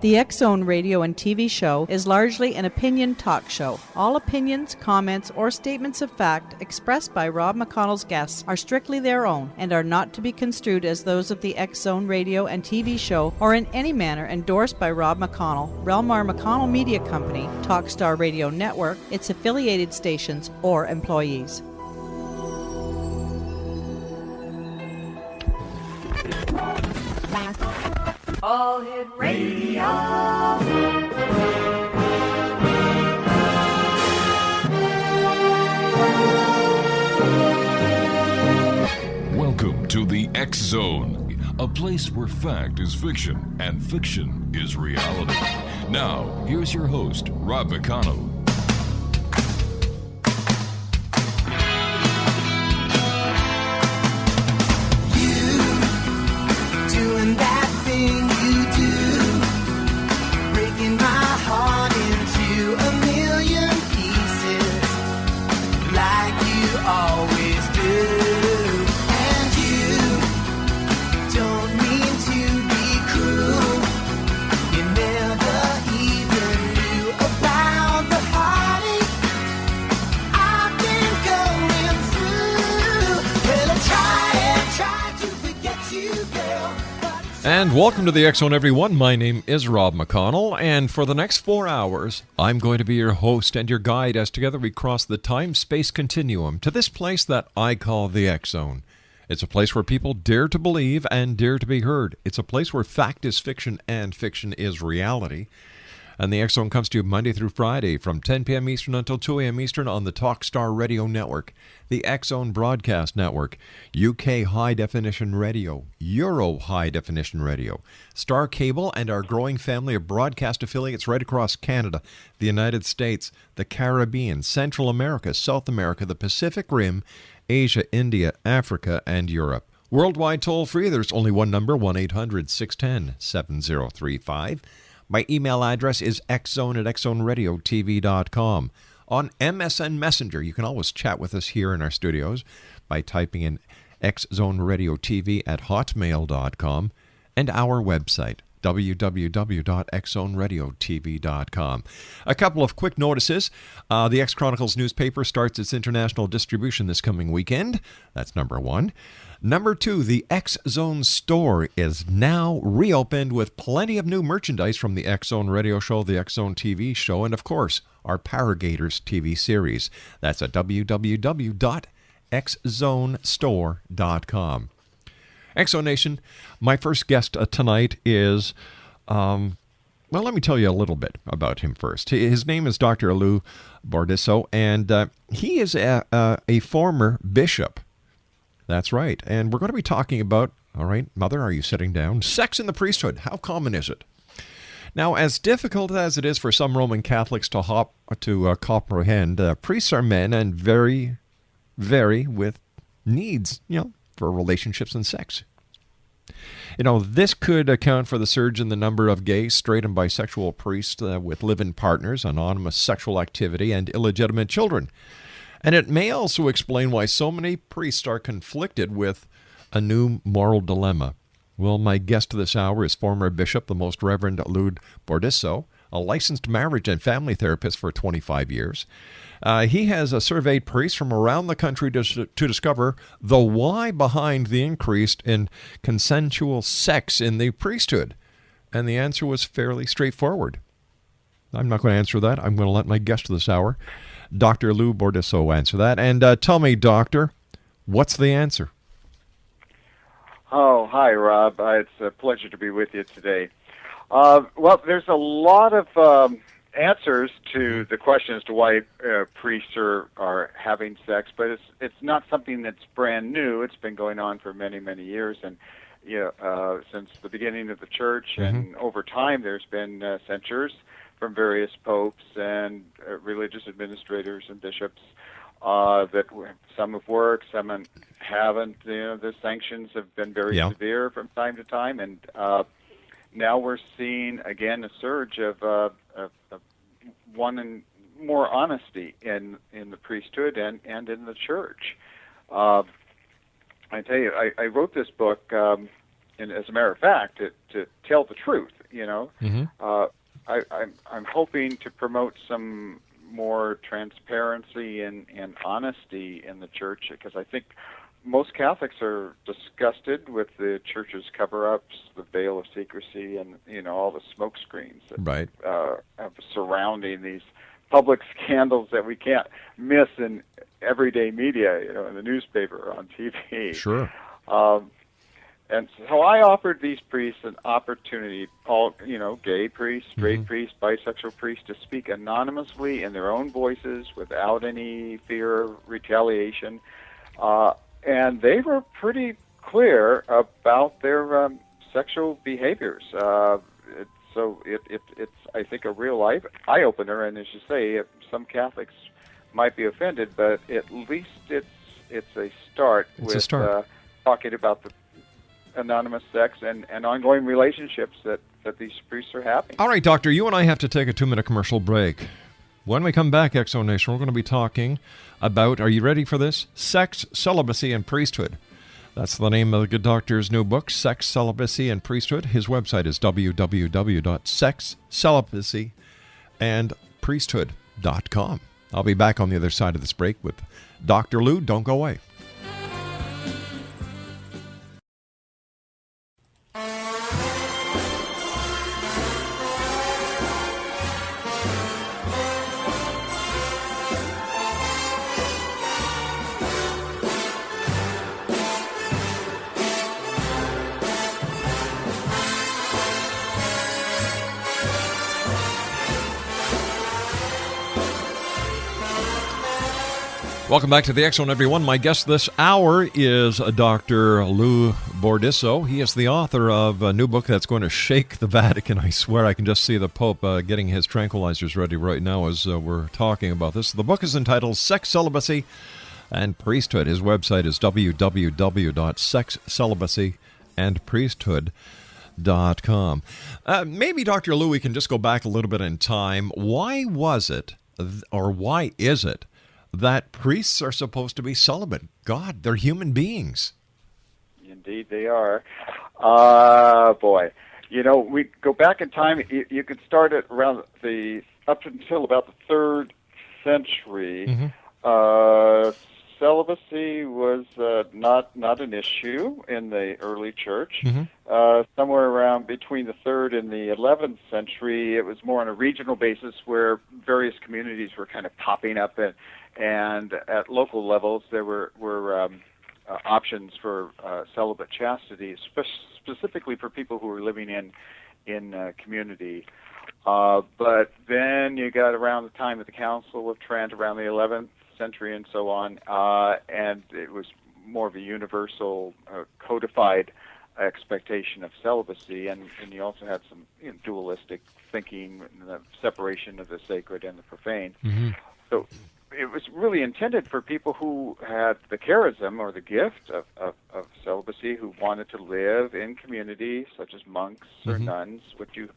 The X Zone radio and TV show is largely an opinion talk show. All opinions, comments, or statements of fact expressed by Rob McConnell's guests are strictly their own and are not to be construed as those of the X Zone radio and TV show or in any manner endorsed by Rob McConnell, Relmar McConnell Media Company, Talkstar Radio Network, its affiliated stations, or employees. All Hit Radio. Welcome to the X Zone, a place where fact is fiction and fiction is reality. Now, here's your host, Rob McConnell. You doing that thing you do, breaking my heart into a million pieces, like you always do. And you don't mean to be cruel. You never even knew about the heartache I've been going through. Well, I try to forget you, girl. And welcome to the X Zone, everyone. My name is Rob McConnell, and for the next 4 hours, I'm going to be your host and your guide as together we cross the time-space continuum to this place that I call the X Zone. It's a place where people dare to believe and dare to be heard. It's a place where fact is fiction and fiction is reality. And the X Zone comes to you Monday through Friday from 10 p.m. Eastern until 2 a.m. Eastern on the Talkstar Radio Network, the X Zone Broadcast Network, UK High Definition Radio, Euro High Definition Radio, Star Cable, and our growing family of broadcast affiliates right across Canada, the United States, the Caribbean, Central America, South America, the Pacific Rim, Asia, India, Africa, and Europe. Worldwide toll-free, there's only one number, 1-800-610-7035. My email address is xzone@xzoneradiotv.com. On MSN Messenger, you can always chat with us here in our studios by typing in xzoneradiotv@hotmail.com, and our website, www.xzoneradiotv.com. A couple of quick notices. The X Chronicles newspaper starts its international distribution this coming weekend. That's number one. Number two, the X Zone store is now reopened with plenty of new merchandise from the X Zone radio show, the X Zone TV show, and of course, our Paragators TV series. That's at www.xzonestore.com. X Zone Nation, my first guest tonight is, well, let me tell you a little bit about him first. His name is Dr. Lou BORDISSO, and he is a former bishop. That's right. And we're going to be talking about, all right, Mother, are you sitting down? Sex in the priesthood. How common is it? Now, as difficult as it is for some Roman Catholics to comprehend, priests are men and very with needs, for relationships and sex. This could account for the surge in the number of gay, straight, and bisexual priests with live-in partners, anonymous sexual activity, and illegitimate children. And it may also explain why so many priests are conflicted with a new moral dilemma. Well, my guest this hour is former Bishop, the Most Reverend Lou BORDISSO, a licensed marriage and family therapist for 25 years. He has surveyed priests from around the country to discover the why behind the increase in consensual sex in the priesthood. And the answer was fairly straightforward. I'm not going to answer that. I'm going to let my guest this hour, Dr. Lou BORDISSO, answer that. And tell me, Doctor, what's the answer? Oh, hi, Rob. It's a pleasure to be with you today. Well, there's a lot of answers to the question as to why priests are having sex, but it's not something that's brand new. It's been going on for many, many years, and since the beginning of the church, and over time there's been censures from various popes and religious administrators and bishops that some have worked, some haven't. The sanctions have been very severe from time to time, and now we're seeing again a surge of wanting more honesty in the priesthood and in the church. I tell you, I wrote this book and as a matter of fact, to tell the truth. Mm-hmm. I'm hoping to promote some more transparency and honesty in the church, because I think most Catholics are disgusted with the church's cover-ups, the veil of secrecy, and all the smoke screens that Right. surrounding these public scandals that we can't miss in everyday media, in the newspaper, on TV. Sure. And so I offered these priests an opportunity, all gay priests, straight priests, bisexual priests, to speak anonymously in their own voices without any fear of retaliation. And they were pretty clear about their sexual behaviors. So it's I think, a real eye opener. And as you say, some Catholics might be offended, but at least it's a start with talking about the anonymous sex and ongoing relationships that these priests are having. All right, Doctor, you and I have to take a 2-minute commercial break. When we come back, Exo Nation, we're going to be talking about, are you ready for this? Sex, Celibacy, and Priesthood. That's the name of the good doctor's new book, Sex, Celibacy, and Priesthood. His website is www.sexcelibacyandpriesthood.com. I'll be back on the other side of this break with Dr. Lou. Don't go away. Welcome back to the X-Zone, everyone. My guest this hour is Dr. Lou BORDISSO. He is the author of a new book that's going to shake the Vatican. I swear I can just see the Pope getting his tranquilizers ready right now as we're talking about this. The book is entitled Sex, Celibacy, and Priesthood. His website is www.sexcelibacyandpriesthood.com. Maybe, Dr. Lou, we can just go back a little bit in time. Why was it, or why is it, that priests are supposed to be celibate? God, they're human beings. Indeed, they are. Boy, we go back in time. You could start it around up until about the 3rd century. Mm-hmm. Celibacy was not an issue in the early church. Mm-hmm. Somewhere around between the 3rd and the 11th century, it was more on a regional basis where various communities were kind of popping up, and at local levels there were options for celibate chastity, specifically for people who were living in community. But then you got around the time of the Council of Trent, around the 11th century and so on, and it was more of a universal codified expectation of celibacy, and you also had some dualistic thinking, the separation of the sacred and the profane. Mm-hmm. So it was really intended for people who had the charism or the gift of celibacy, who wanted to live in community, such as monks or Mm-hmm. nuns, which you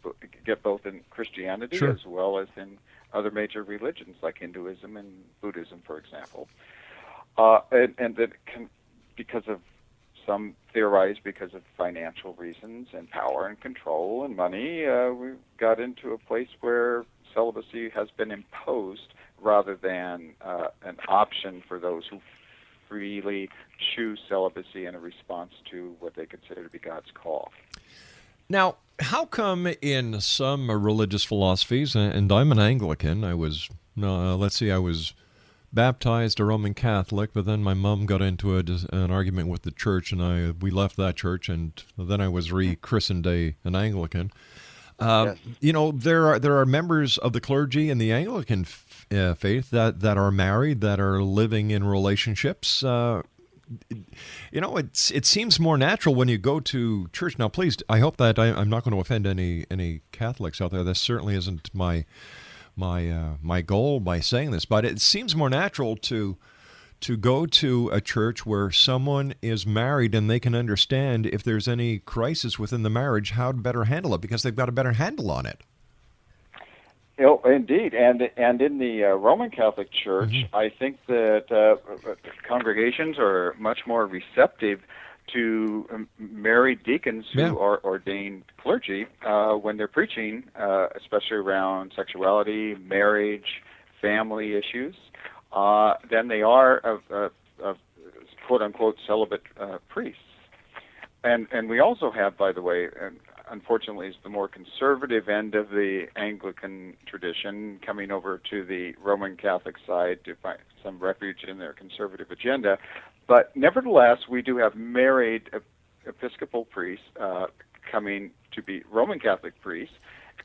get both in Christianity Sure. as well as in other major religions like Hinduism and Buddhism, for example. And that because of some theorize because of financial reasons and power and control and money, we got into a place where celibacy has been imposed rather than an option for those who freely choose celibacy in a response to what they consider to be God's call. Now, how come in some religious philosophies, and I'm an Anglican, I was baptized a Roman Catholic, but then my mom got into an argument with the church, and we left that church, and then I was rechristened an Anglican. Yes. There are members of the clergy in the Anglican faith that are married, that are living in relationships. It seems more natural when you go to church. Now, please, I hope that I'm not going to offend any Catholics out there. This certainly isn't my goal by saying this, but it seems more natural to go to a church where someone is married and they can understand if there's any crisis within the marriage, how to better handle it, because they've got a better handle on it. Indeed, and in the Roman Catholic Church, Mm-hmm. I think that congregations are much more receptive to married deacons who are ordained clergy when they're preaching, especially around sexuality, marriage, family issues, than they are of quote-unquote celibate priests. And we also have, by the way, unfortunately, is the more conservative end of the Anglican tradition coming over to the Roman Catholic side to find some refuge in their conservative agenda. But nevertheless, we do have married Episcopal priests coming to be Roman Catholic priests,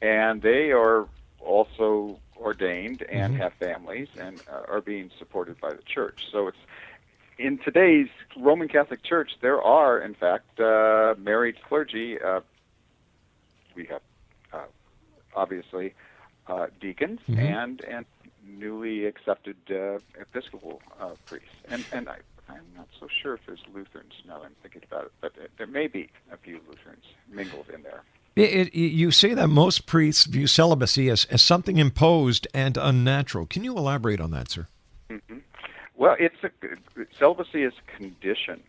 and they are also ordained and have families and are being supported by the church. So it's in today's Roman Catholic Church, there are, in fact, married clergy. We have, obviously, deacons and newly accepted Episcopal priests. And I'm not so sure if there's Lutherans now I'm thinking about it, but there may be a few Lutherans mingled in there. You say that most priests view celibacy as something imposed and unnatural. Can you elaborate on that, sir? Mm-hmm. Well, celibacy is a condition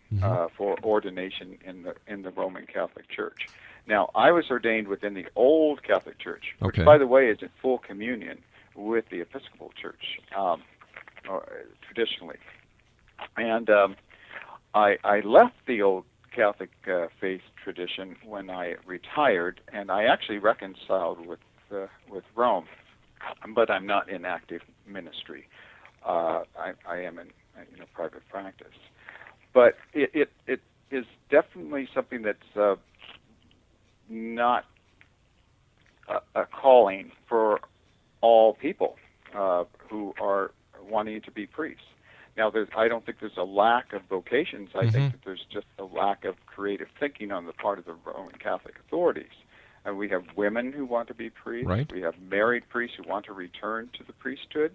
for ordination in the Roman Catholic Church. Now, I was ordained within the old Catholic Church, which, by the way, is in full communion with the Episcopal Church, traditionally. And I left the old Catholic faith tradition when I retired, and I actually reconciled with Rome, but I'm not in active ministry. I am in private practice, but it is definitely something that's not a calling for all people who are wanting to be priests. Now, I don't think there's a lack of vocations. I think that there's just a lack of creative thinking on the part of the Roman Catholic authorities. And we have women who want to be priests. Right. We have married priests who want to return to the priesthood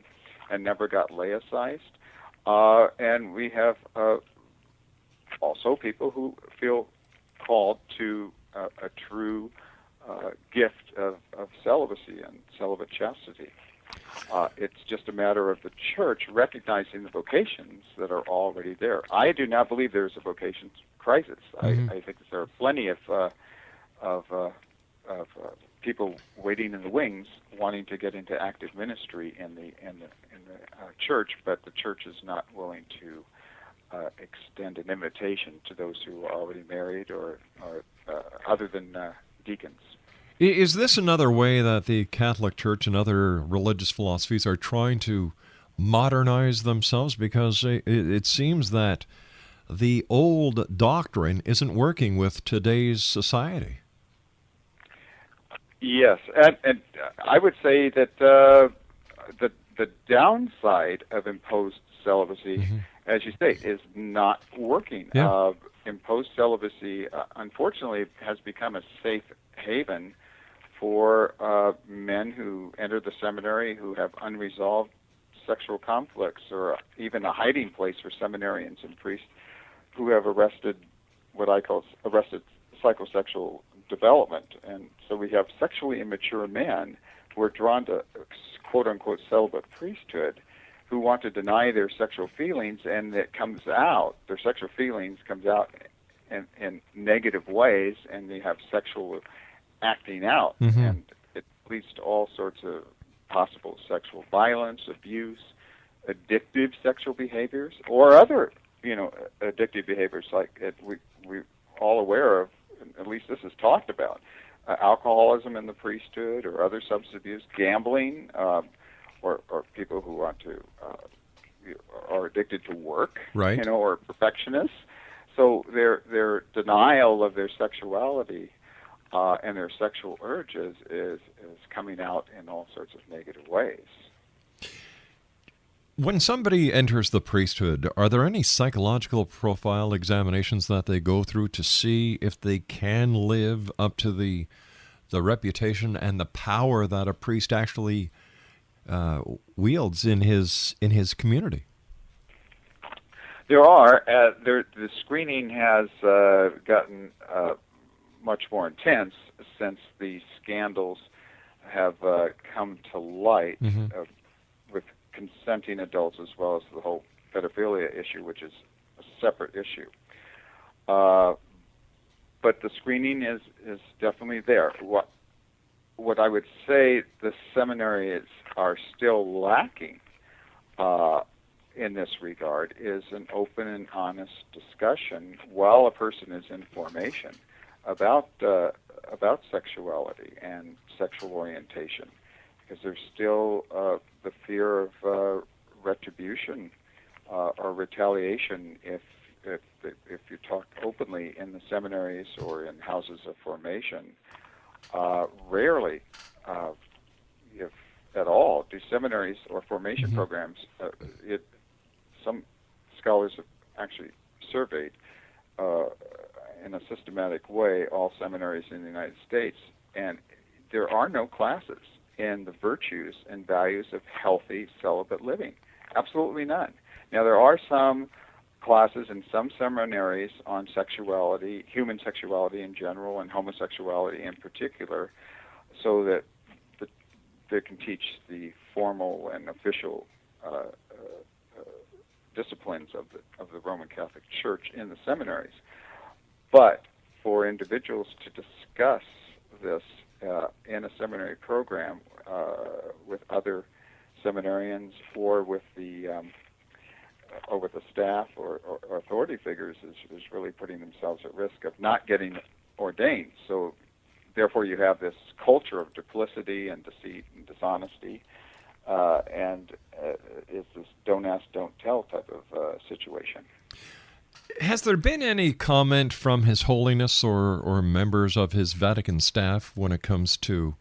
and never got laicized. And we have also people who feel called to a true gift of celibacy and celibate chastity. It's just a matter of the church recognizing the vocations that are already there. I do not believe there is a vocations crisis. I think there are plenty of people waiting in the wings, wanting to get into active ministry in the church, but the church is not willing to extend an invitation to those who are already married or other than deacons. Is this another way that the Catholic Church and other religious philosophies are trying to modernize themselves? Because it seems that the old doctrine isn't working with today's society. Yes, and I would say that the downside of imposed celibacy, as you say, is not working. Yeah. Imposed celibacy, unfortunately, has become a safe haven for men who enter the seminary who have unresolved sexual conflicts, or even a hiding place for seminarians and priests who have arrested psychosexual development. And so we have sexually immature men who are drawn to quote-unquote celibate priesthood who want to deny their sexual feelings, and their sexual feelings comes out in negative ways, and they have sexual acting out, and it leads to all sorts of possible sexual violence, abuse, addictive sexual behaviors, or other, addictive behaviors like we're all aware of. At least this is talked about: alcoholism in the priesthood, or other substance abuse, gambling, or people who want to are addicted to work, right? Or perfectionists. So their denial of their sexuality and their sexual urges is coming out in all sorts of negative ways. When somebody enters the priesthood, are there any psychological profile examinations that they go through to see if they can live up to the reputation and the power that a priest actually wields in his community? There are. The screening has gotten much more intense since the scandals have come to light with consenting adults, as well as the whole pedophilia issue, which is a separate issue. But the screening is definitely there. What I would say the seminaries are still lacking in this regard is an open and honest discussion while a person is in formation about sexuality and sexual orientation, because there's still the fear of retribution or retaliation if you talk openly in the seminaries or in houses of formation. Rarely, if at all, do seminaries or formation programs. Some scholars have actually surveyed in a systematic way all seminaries in the United States, and there are no classes in the virtues and values of healthy celibate living. Absolutely none. Now, there are some classes in some seminaries on sexuality, human sexuality in general, and homosexuality in particular, so that they can teach the formal and official disciplines of the Roman Catholic Church in the seminaries. But for individuals to discuss this in a seminary program with other seminarians or with the staff or authority figures is really putting themselves at risk of not getting ordained. So therefore you have this culture of duplicity and deceit and dishonesty, and it's this don't ask, don't tell type of situation. Has there been any comment from His Holiness or members of his Vatican staff when it comes to,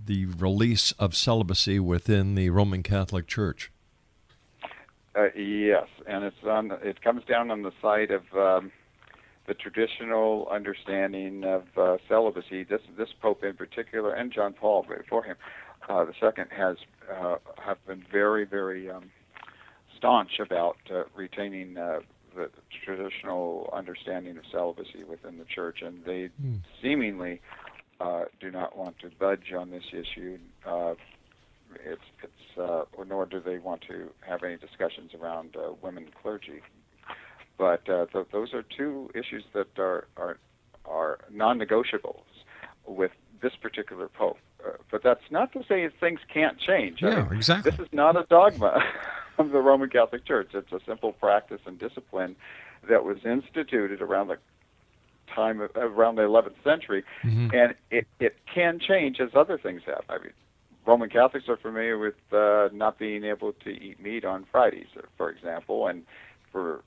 the release of celibacy within the Roman Catholic Church? Yes, and it comes down on the side of the traditional understanding of celibacy. This Pope in particular, and John Paul before him, the second, have been very, very staunch about retaining the traditional understanding of celibacy within the Church, and they seemingly do not want to budge on this issue. Nor do they want to have any discussions around women clergy. But those are two issues that are non-negotiables with this particular Pope. But that's not to say things can't change. Yeah, exactly. This is not a dogma of the Roman Catholic Church. It's a simple practice and discipline that was instituted around the 11th century, and it can change as other things have. I mean, Roman Catholics are familiar with not being able to eat meat on Fridays, for example, and for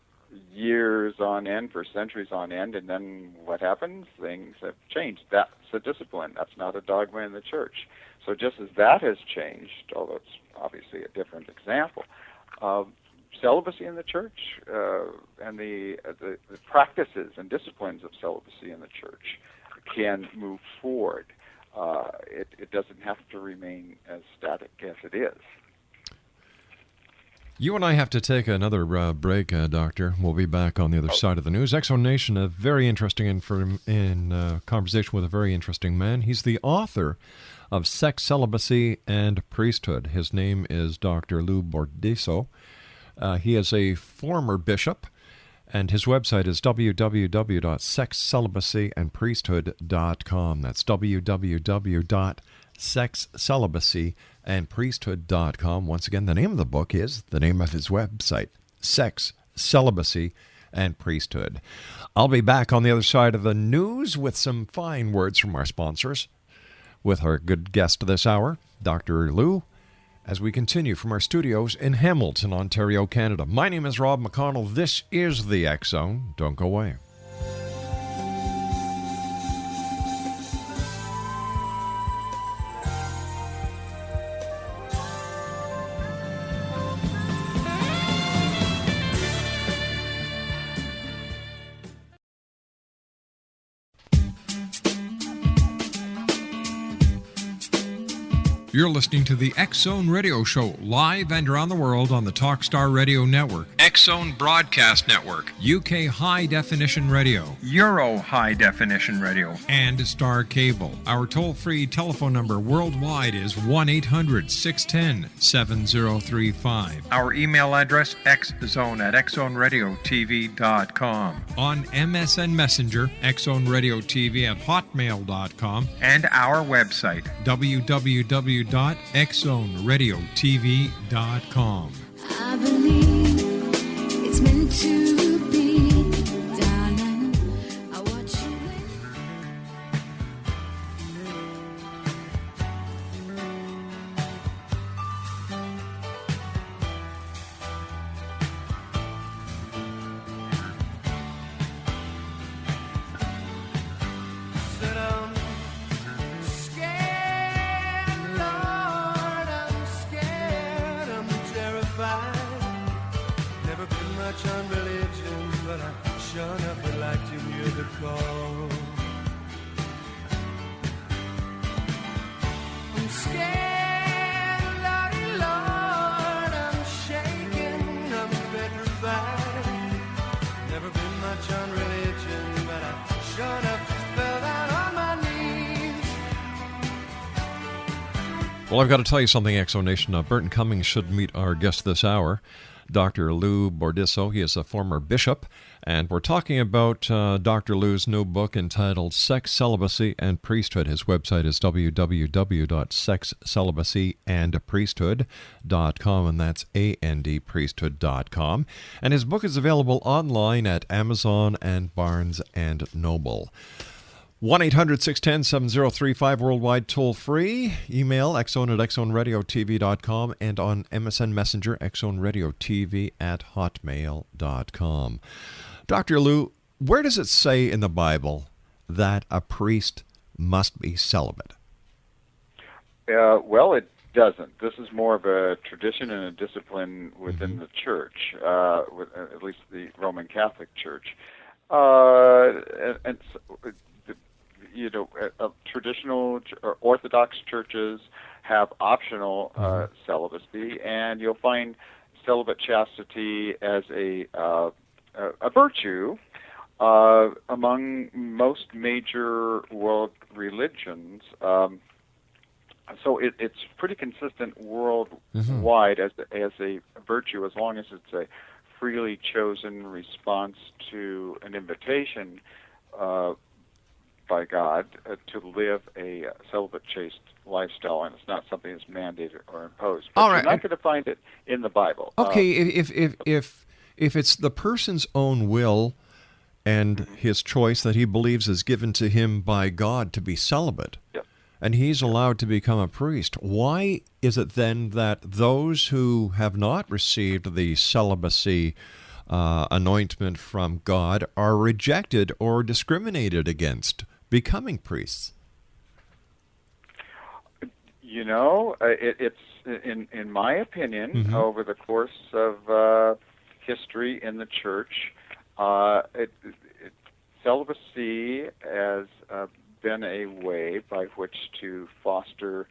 years on end, for centuries on end, and then what happens? Things have changed. That's a discipline. That's not a dogma in the Church. So just as that has changed, although it's obviously a different example, celibacy in the Church and the practices and disciplines of celibacy in the Church can move forward. It doesn't have to remain as static as it is. You and I have to take another break, Doctor. We'll be back on the other side of the news. Exo Nation, a very interesting conversation with a very interesting man. He's the author of Sex, Celibacy, and Priesthood. His name is Dr. Lou BORDISSO. He is a former bishop, and his website is www.sexcelibacyandpriesthood.com. That's www.sexcelibacyandpriesthood.com. Once again, the name of the book is the name of his website, Sex, Celibacy, and Priesthood. I'll be back on the other side of the news with some fine words from our sponsors, with our good guest this hour, Dr. Lou, as we continue from our studios in Hamilton, Ontario, Canada. My name is Rob McConnell. This is the X Zone. Don't go away. You're listening to the X Zone Radio Show, live and around the world on the Talkstar Radio Network, X Zone Broadcast Network, UK High Definition Radio, Euro High Definition Radio, and Star Cable. Our toll-free telephone number worldwide is 1-800-610-7035. Our email address, xzone@xzoneradiotv.com. On MSN Messenger, xzoneradiotv@hotmail.com, and our website, www.xzoneradiotv.com. I believe it's meant to be, darling. I watch you Said I'm scared, Lord, I'm scared, I'm terrified. Never been much on religion, but I sure enough would like to hear the call. I'm scared, Lordy Lord, I'm shaking, I'm petrified. Never been much on religion, but I sure enough just fell down on my knees. Well, I've got to tell you something, Exo Nation. Burton Cummings should meet our guest this hour, Dr. Lou BORDISSO. He is a former bishop, and we're talking about Dr. Lou's new book entitled Sex, Celibacy, and Priesthood. His website is www.sexcelibacyandpriesthood.com, and that's andpriesthood.com. And his book is available online at Amazon and Barnes and Noble. 1-800-610-7035, worldwide toll-free. Email xzone@xzoneradiotv.com, and on MSN Messenger, xzoneradiotv@hotmail.com. Dr. Lou, where does it say in the Bible that a priest must be celibate? Well, it doesn't. This is more of a tradition and a discipline within the church, at least the Roman Catholic Church. Traditional or Orthodox churches have optional celibacy, and you'll find celibate chastity as a virtue among most major world religions. So it's pretty consistent worldwide as a virtue, as long as it's a freely chosen response to an invitation by God to live a celibate, chaste lifestyle, and it's not something that's mandated or imposed. But you're not going to find it in the Bible. Okay, if it's the person's own will and his choice that he believes is given to him by God to be celibate, and he's allowed to become a priest, why is it then that those who have not received the celibacy anointment from God are rejected or discriminated against becoming priests? It's in my opinion, over the course of history in the church, celibacy has been a way by which to foster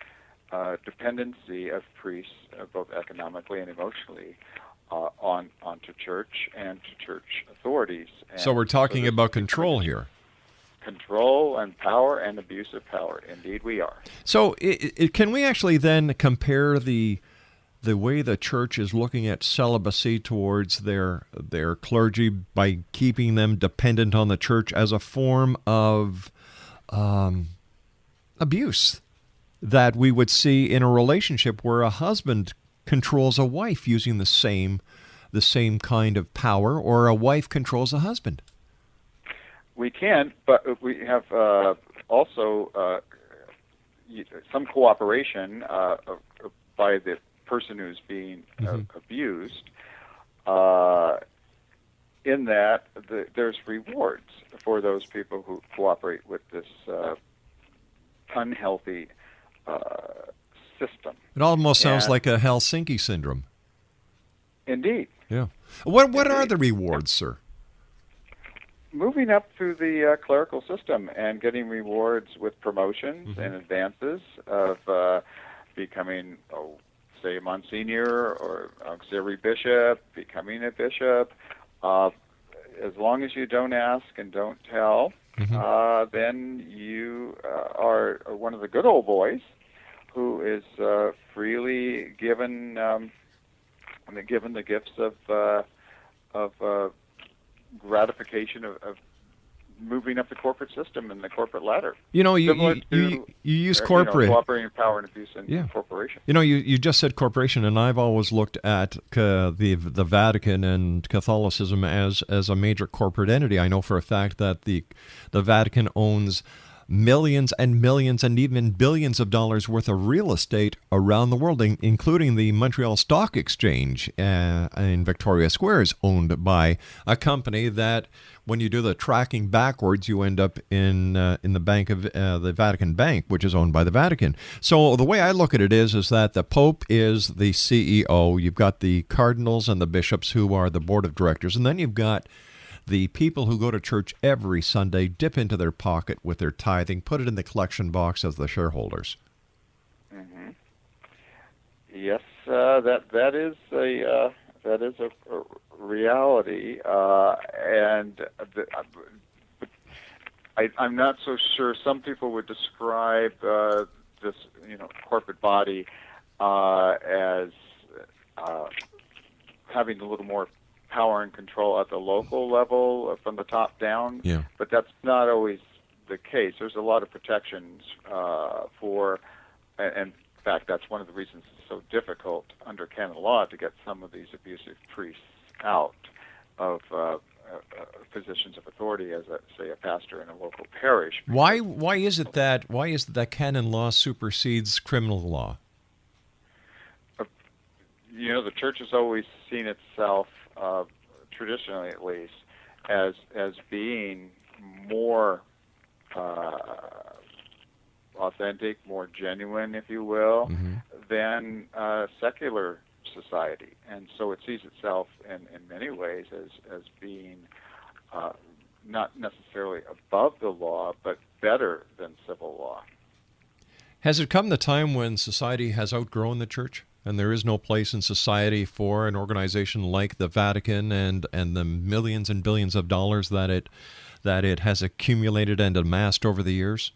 dependency of priests, both economically and emotionally, onto church and to church authorities. And so we're talking about control here. Control and power and abuse of power. Indeed, we are. So can we actually then compare the way the church is looking at celibacy towards their clergy by keeping them dependent on the church as a form of abuse that we would see in a relationship where a husband controls a wife using the same kind of power, or a wife controls a husband? We can, but we have also some cooperation by the person who's being abused, in that there's rewards for those people who cooperate with this unhealthy system. It almost sounds like a Helsinki syndrome. Indeed. Yeah. What are the rewards, sir? Moving up through the clerical system and getting rewards with promotions and advances of becoming, say, a Monsignor or auxiliary bishop, becoming a bishop. As long as you don't ask and don't tell, then you are one of the good old boys who is freely given the gifts of gratification of moving up the corporate system and the corporate ladder. You use corporate. Cooperating power and abuse in corporation. You just said corporation, and I've always looked at the Vatican and Catholicism as a major corporate entity. I know for a fact that the Vatican owns millions and millions and even billions of dollars worth of real estate around the world, including the Montreal Stock Exchange in Victoria Square is owned by a company that, when you do the tracking backwards, you end up in the bank of the Vatican Bank, which is owned by the Vatican. So the way I look at it is that the Pope is the CEO. You've got the cardinals and the bishops who are the board of directors, and then you've got the people who go to church every Sunday, dip into their pocket with their tithing, put it in the collection box as the shareholders. Mm-hmm. Yes, that is a reality, and I'm not so sure. Some people would describe this, corporate body as having a little more power and control at the local level from the top down, but that's not always the case. There's a lot of protections for, and in fact, that's one of the reasons it's so difficult under canon law to get some of these abusive priests out of positions of authority as, say, a pastor in a local parish. Why is it that canon law supersedes criminal law? The church has always seen itself, traditionally at least, as being more authentic, more genuine, if you will, than secular society. And so it sees itself in many ways as being not necessarily above the law, but better than civil law. Has it come the time when society has outgrown the church, and there is no place in society for an organization like the Vatican and the millions and billions of dollars that it has accumulated and amassed over the years?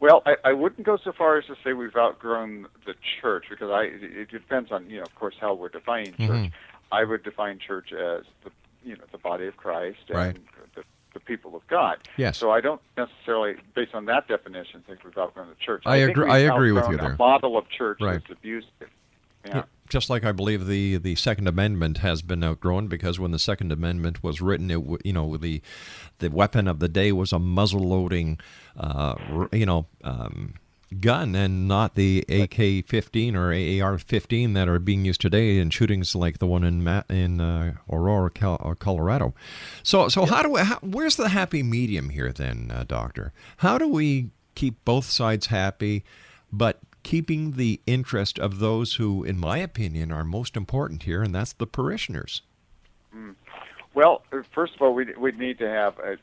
Well, I wouldn't go so far as to say we've outgrown the church, because it depends on, of course, how we're defining church. I would define church as the body of Christ and the people of God. Yes. So I don't necessarily, based on that definition, think we've outgrown the church. I agree with you there. A model of church Right. that's abusive. Yeah. Just like I believe the Second Amendment has been outgrown, because when the Second Amendment was written, the weapon of the day was a muzzle-loading, gun, and not the AK-15 or AR-15 that are being used today in shootings like the one in Aurora, Colorado. So where's the happy medium here then, Doctor? How do we keep both sides happy, but keeping the interest of those who, in my opinion, are most important here, and that's the parishioners? Well, first of all, we'd need to have, a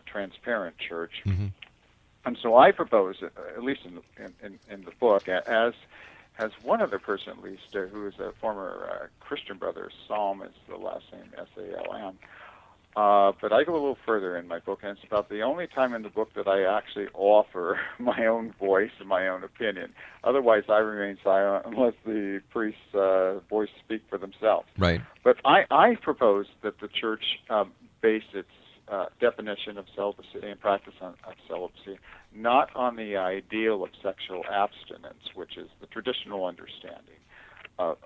transparent church. And so I propose, at least in the book, as one other person at least, who is a former Christian brother, Salm is the last name, S-A-L-M. But I go a little further in my book, and it's about the only time in the book that I actually offer my own voice and my own opinion. Otherwise, I remain silent unless the priest's voice speak for themselves. Right. But I propose that the church base its definition of celibacy and practice of celibacy not on the ideal of sexual abstinence, which is the traditional understanding of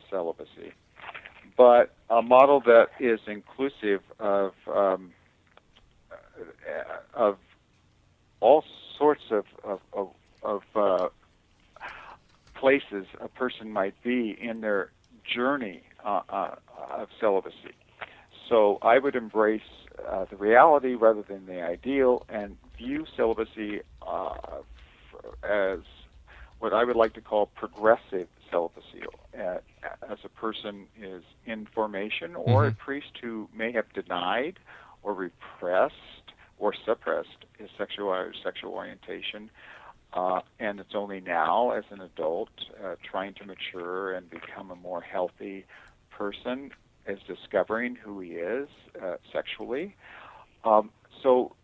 celibacy, but a model that is inclusive of all sorts of places a person might be in their journey of celibacy. So I would embrace the reality rather than the ideal, and view celibacy as what I would like to call progressive celibacy, as a person is in formation, or a priest who may have denied or repressed or suppressed his sexual orientation, and it's only now, as an adult, trying to mature and become a more healthy person, is discovering who he is sexually. So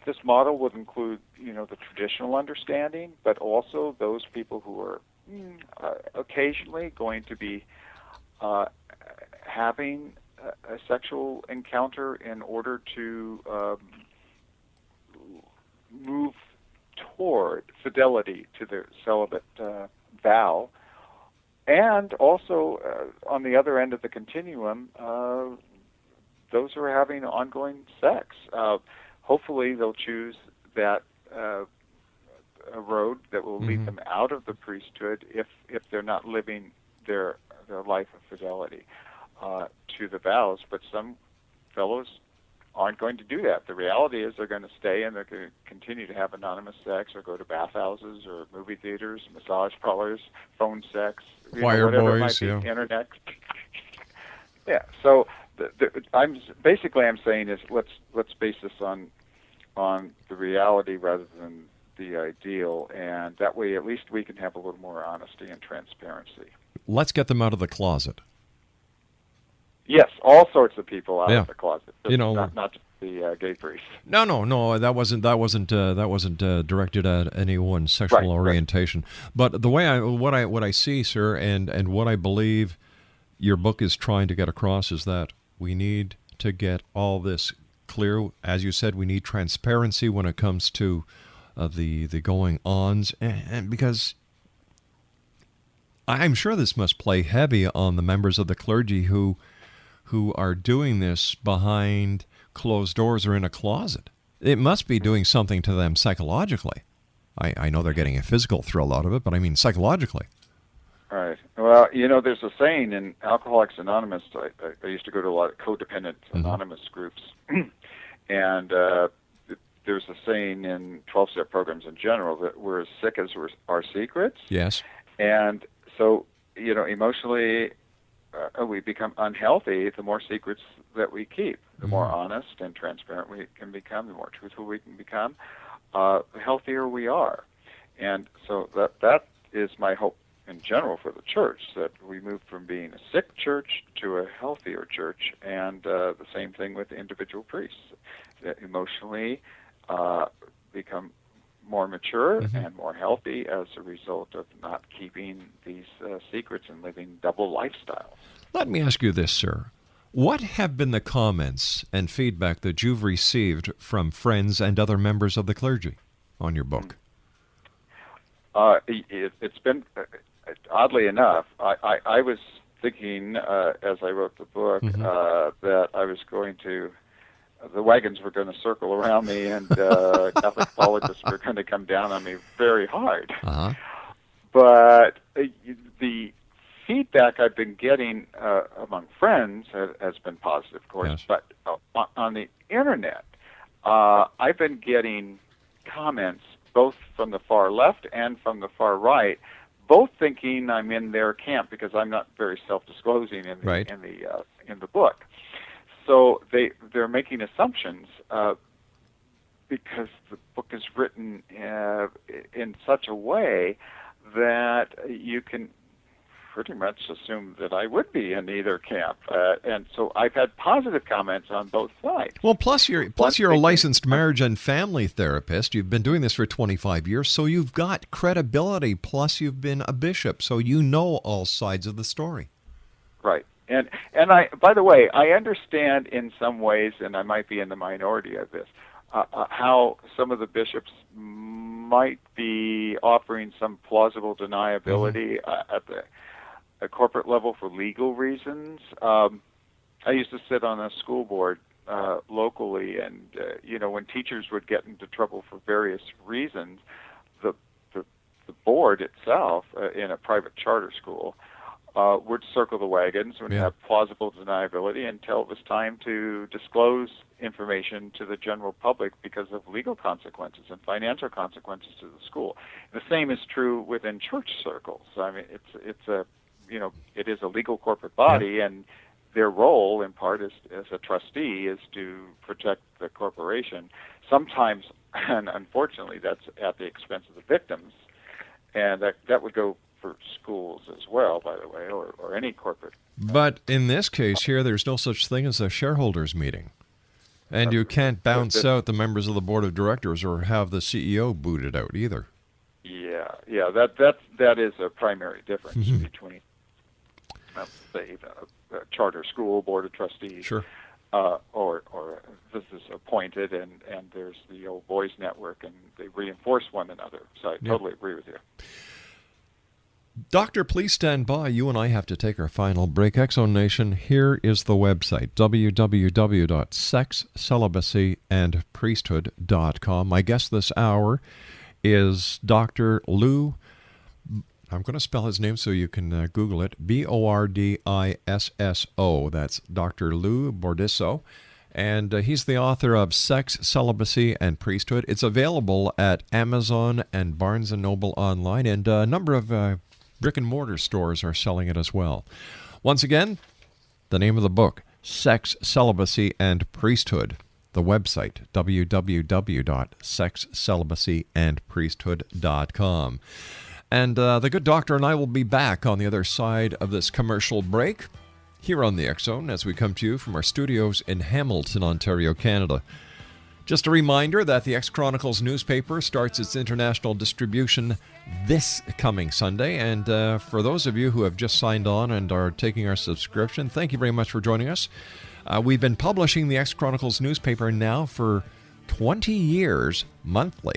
this model would include, the traditional understanding, but also those people who are occasionally going to be having a sexual encounter in order to move toward fidelity to their celibate vow. And also, on the other end of the continuum, those who are having ongoing sex. Hopefully they'll choose that a road that will lead them out of the priesthood if they're not living their life of fidelity to the vows. But some fellows aren't going to do that. The reality is they're going to stay and they're going to continue to have anonymous sex or go to bathhouses or movie theaters, massage parlors, phone sex, choir whatever boys, it might be, internet. Yeah. So I'm saying is let's base this on the reality rather than the ideal, and that way at least we can have a little more honesty and transparency. Let's get them out of the closet. Yes, all sorts of people out of the closet. You know, not just the gay priest. No. That wasn't directed at anyone's sexual orientation. But the way what I see, sir, and what I believe your book is trying to get across is that we need to get all this clear. As you said, we need transparency when it comes to the going-ons, and because I'm sure this must play heavy on the members of the clergy who are doing this behind closed doors or in a closet. It must be doing something to them psychologically. I know they're getting a physical thrill out of it, but I mean psychologically. Right. Well, there's a saying in Alcoholics Anonymous. I used to go to a lot of codependent anonymous groups, and there's a saying in 12-step programs in general that we're as sick as our secrets. Yes. And so, emotionally, we become unhealthy the more secrets that we keep. The more honest and transparent we can become, the more truthful we can become, the healthier we are. And so that is my hope in general for the church, that we move from being a sick church to a healthier church, and the same thing with individual priests, that emotionally become more mature and more healthy as a result of not keeping these secrets and living double lifestyles. Let me ask you this, sir. What have been the comments and feedback that you've received from friends and other members of the clergy on your book? It's been, oddly enough, I was thinking as I wrote the book that I was going to, the wagons were going to circle around me, and Catholic apologists were going to come down on me very hard. But the feedback I've been getting among friends has been positive, of course. Yes. But on the internet, I've been getting comments both from the far left and from the far right, both thinking I'm in their camp because I'm not very self-disclosing in the book. So they're making assumptions because the book is written in such a way that you can pretty much assume that I would be in either camp, and so I've had positive comments on both sides. Well, plus you're a licensed marriage and family therapist. You've been doing this for 25 years, so you've got credibility. Plus, you've been a bishop, so you know all sides of the story. Right. And I, by the way, I understand in some ways, and I might be in the minority of this, how some of the bishops might be offering some plausible deniability at the corporate level for legal reasons. I used to sit on a school board locally, and when teachers would get into trouble for various reasons, the board itself in a private charter school would circle the wagons and have plausible deniability until it was time to disclose information to the general public because of legal consequences and financial consequences to the school. The same is true within church circles. I mean, it is a legal corporate body, and their role, in part, as a trustee, is to protect the corporation. Sometimes and unfortunately, that's at the expense of the victims, and that would go for schools as well, by the way, or any corporate. But in this case here, there's no such thing as a shareholders meeting. And you can't bounce out the members of the board of directors or have the CEO booted out either. Yeah, that is a primary difference between, say, a charter school board of trustees, sure, or this is appointed, and there's the old boys network, and they reinforce one another. So I totally agree with you. Doctor, please stand by. You and I have to take our final break. X-Zone Nation, here is the website, www.sexcelibacyandpriesthood.com. My guest this hour is Dr. Lou, I'm going to spell his name so you can Google it, BORDISSO. That's Dr. Lou BORDISSO. And he's the author of Sex, Celibacy, and Priesthood. It's available at Amazon and Barnes & Noble online, and a number of brick-and-mortar stores are selling it as well. Once again, the name of the book, Sex, Celibacy, and Priesthood. The website, www.sexcelibacyandpriesthood.com. And the good doctor and I will be back on the other side of this commercial break here on the X-Zone as we come to you from our studios in Hamilton, Ontario, Canada. Just a reminder that the X-Chronicles newspaper starts its international distribution this coming Sunday. And for those of you who have just signed on and are taking our subscription, thank you very much for joining us. We've been publishing the X-Chronicles newspaper now for 20 years monthly.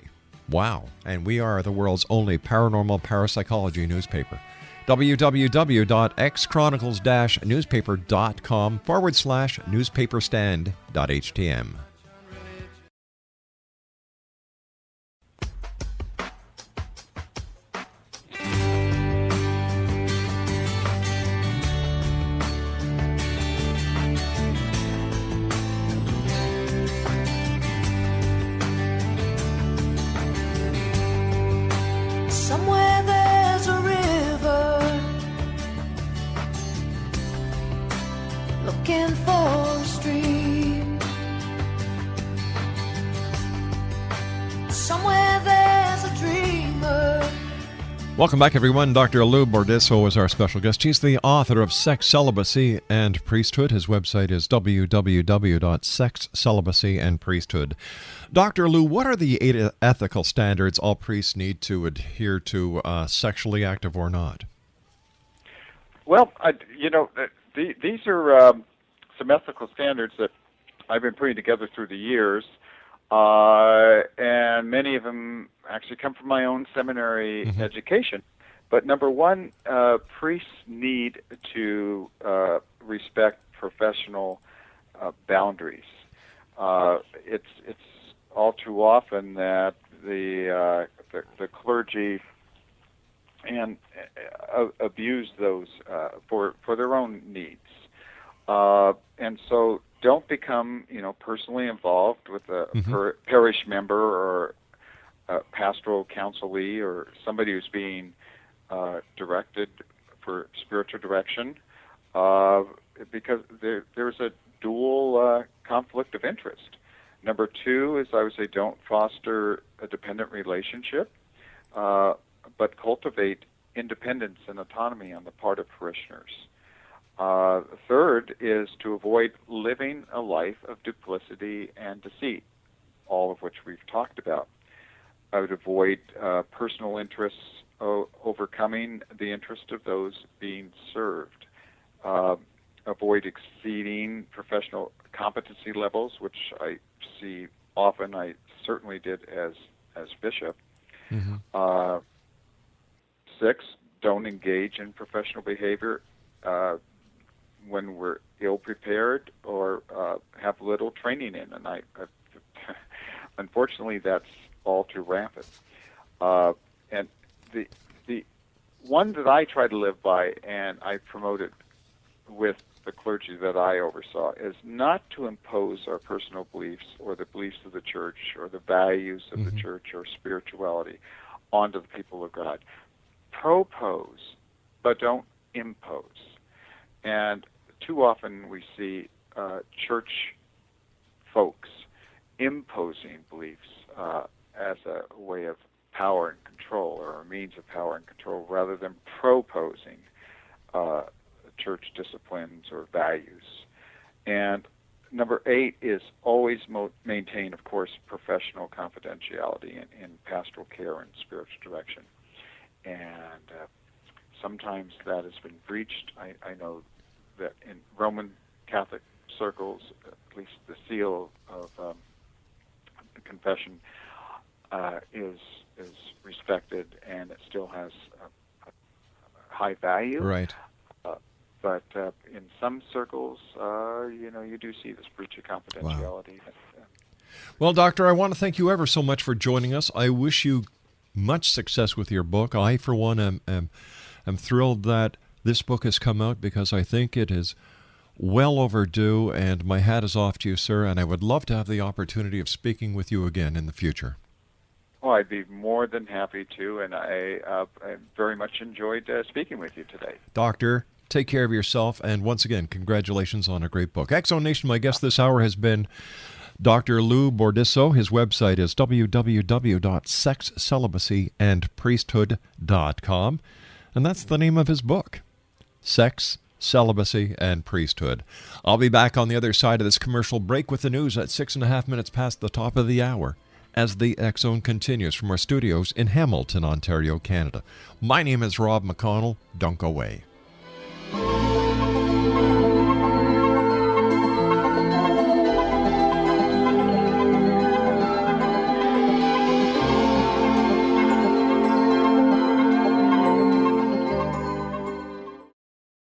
Wow. And we are the world's only paranormal parapsychology newspaper. www.xchronicles-newspaper.com/newspaperstand.htm. Somewhere there's a river looking for a stream. Somewhere there's a dreamer. Welcome back, everyone. Dr. Lou BORDISSO is our special guest. He's the author of Sex, Celibacy, and Priesthood. His website is www.sexcelibacyandpriesthood. Dr. Lou, what are the 8 ethical standards all priests need to adhere to, sexually active or not? Well, these are some ethical standards that I've been putting together through the years, and many of them actually come from my own seminary education. But number one, priests need to respect professional boundaries. It's all too often that the clergy and abuse those for their own needs, and so don't become personally involved with a parish member or a pastoral counselee or somebody who's being directed for spiritual direction, because there's a dual conflict of interest. Number two is, I would say, don't foster a dependent relationship, but cultivate independence and autonomy on the part of parishioners. Third is to avoid living a life of duplicity and deceit, all of which we've talked about. I would avoid personal interests overcoming the interest of those being served. Avoid exceeding professional competency levels, which I see often. I certainly did as bishop. 6, don't engage in professional behavior when we're ill-prepared or have little training in. And I unfortunately, that's all too rampant. And the one that I try to live by, and I promoted with the clergy that I oversaw, is not to impose our personal beliefs or the beliefs of the church or the values of the church or spirituality onto the people of God. Propose, but don't impose. And too often we see church folks imposing beliefs as a way of power and control, or a means of power and control, rather than proposing church disciplines or values. And number 8 is always maintain, of course, professional confidentiality in pastoral care and spiritual direction. And sometimes that has been breached. I know that in Roman Catholic circles, at least the seal of the confession is respected, and it still has a high value. Right. But in some circles, you do see this breach of confidentiality. Wow. Well, Doctor, I want to thank you ever so much for joining us. I wish you much success with your book. I, for one, am thrilled that this book has come out, because I think it is well overdue, and my hat is off to you, sir, and I would love to have the opportunity of speaking with you again in the future. Oh, I'd be more than happy to, and I very much enjoyed speaking with you today. Doctor, take care of yourself, and once again, congratulations on a great book. X-Zone Nation, my guest this hour has been Dr. Lou BORDISSO. His website is www.sexcelibacyanpriesthood.com, and that's the name of his book, Sex, Celibacy, and Priesthood. I'll be back on the other side of this commercial break with the news at 6.5 minutes past the top of the hour, as the X-Zone continues from our studios in Hamilton, Ontario, Canada. My name is Rob McConnell. Don't go away.